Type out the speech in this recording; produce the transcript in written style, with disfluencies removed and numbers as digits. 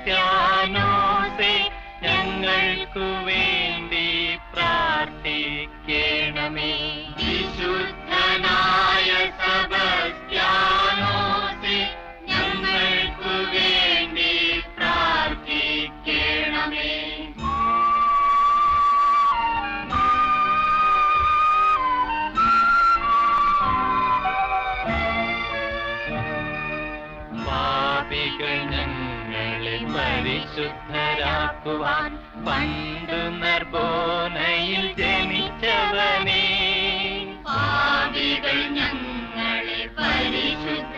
സെബസ്ത്യാനോസേ ഞങ്ങൾക്കു വേണ്ടി പ്രാർത്ഥിക്കണമേ. വിശുദ്ധനായ സെബസ്ത്യാനോസേ ഞങ്ങൾക്കു വേണ്ടി പ്രാർത്ഥിക്കണമേ. പാപികൾ ഞങ്ങളെ പരിശുദ്ധരാക്കുവാൻ പണ്ടു നർബോനയിൽ ജനിച്ചവനേ. പാപികൾ ഞങ്ങളെ പരിശുദ്ധ